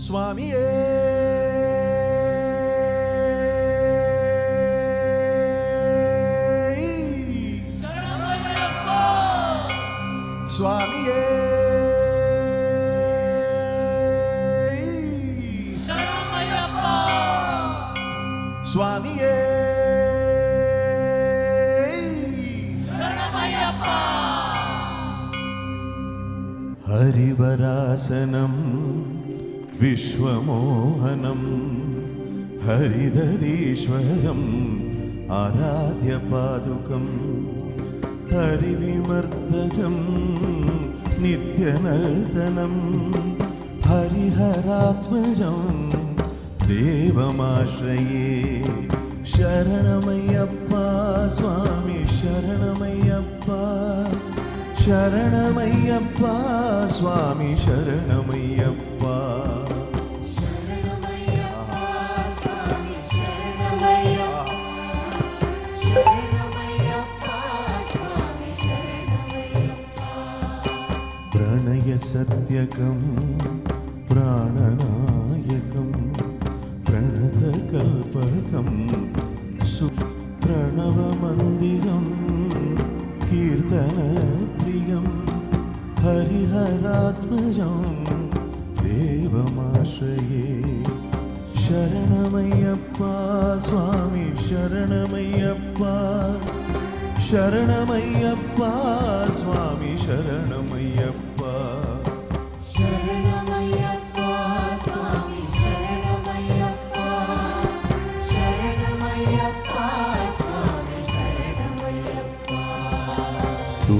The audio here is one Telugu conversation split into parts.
స్వామియే స్వామియే స్వామియే హరివరాసనం విశ్వమోహనం హరిధరీశ్వరం ఆరాధ్య పాదుకం హరివిమర్దకం నిత్యనర్తనం హరిహరాత్మజం దేవమాశ్రయే శరణమయ్యప్ప స్వామి శరణమయ్యప్ప శరణమయ్యప్ప స్వామి శరణమయ్యప్ప ప్రణయ సత్యకం ప్రాణనాయకం ప్రణతకల్పకం ప్రణవమందిరం కీర్తనప్రియం హరిహరాత్మజం దేవమాశ్రయే శరణమయ్యప్ప స్వామి శరణమయ్యప్ప శరణమయ్యప్ప స్వామి శరణమయ్యప్ప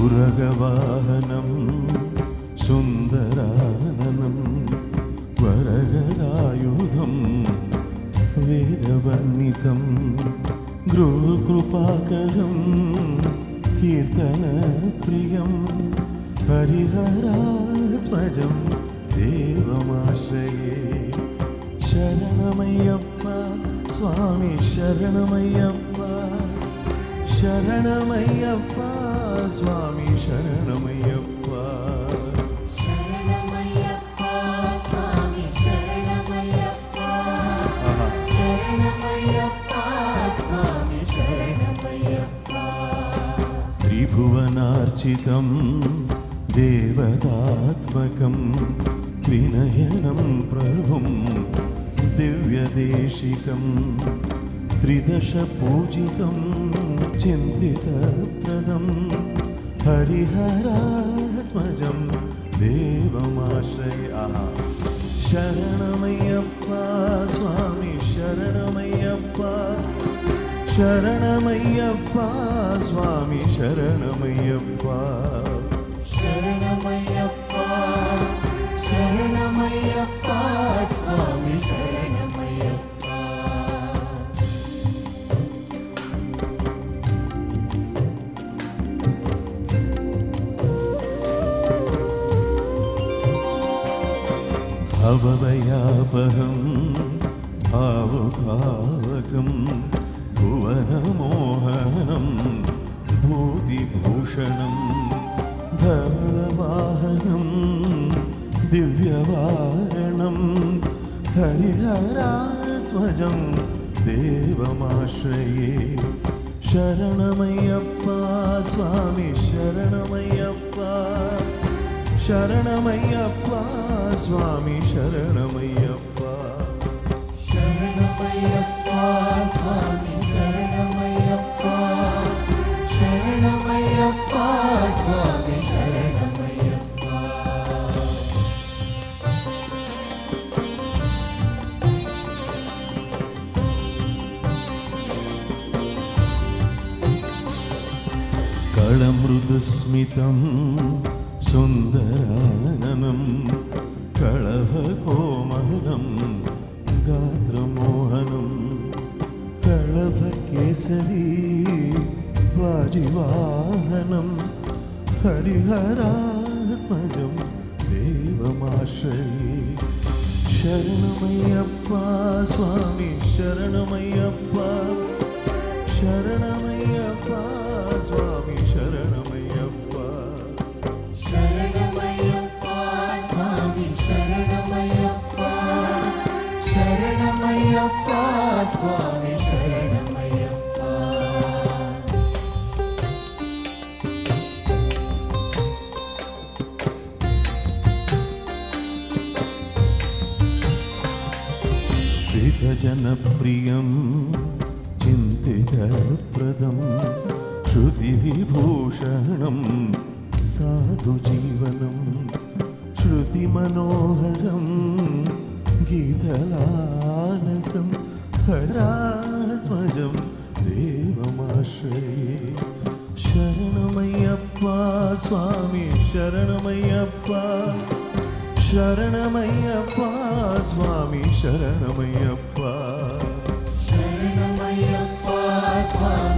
తురగవాహనం సుందరాననం వరగదాయుధం వేదవర్ణితం గృహకృపాకరం కీర్తనప్రియం హరిహరాత్మజం దేవమాశ్రయే శరణమయ్యప్ప స్వామి శరణమయ్యప్ప శరణమయ్యప్ప స్వామి శరణమయ్యప్ప త్రిభువనార్చితం దేవతాత్మకం త్రినయనం ప్రభుం దివ్యదేశికం త్రిదశ పూజితం చింతితప్రదం హరిహరాత్మజం దేవమాశ్రయ శరణమయ్యప్ప స్వామి శరణమయ్యప్ప శరణమయ్యప్ప స్వామి శరణమయ్యప్ప శరణమయ్యప్ప శరణమయ్యప్ప స్వామి శరణమయ్యప్ప భవభయాపహం భావభావకం భువనమోహనం భూతిభూషణం ధవళవాహనం దివ్యవారణం హరిహరాత్మజం దేవమాశ్రయే శరణమయ్యప్ప స్వామి శరణమయ్యప్ప శరణమయ్యప్ప స్వామి శరణమయ్యప్ప శరణమయ్యప్ప స్వామి శరణమయ్యప్ప శరణమయ్యప్ప స్వామి శరణమయ్యప్ప కళమృదుస్మితం సుందరాననం కళభకోమలం గాత్రమోహనం కళభకేసరీ వాజివాహనం హరిహరాత్మజం దేవమాశ్రయే శరణమయ్యప్ప స్వామి శరణమయ్యప్ప శరణమయ్యప్ప స్వామి శరణమయ్యప్ప శరణమయ్యప్ప స్వామి శరణమయ్యప్ప స్వామి శరణమయ్యప్ప श्रितजनप्रियं चिन्तितप्रदं श्रुतिविभूषणं साधुजीवनं श्रुतिमनोहरं गीतलानसं हरात्मजं देवमाश्रये शरणमय्यप्पा स्वामी शरणमय्यप्पा शरणमय्यप्पा स्वामी शरणमय्यप्पा శరణమయ్యప్ప స్వామి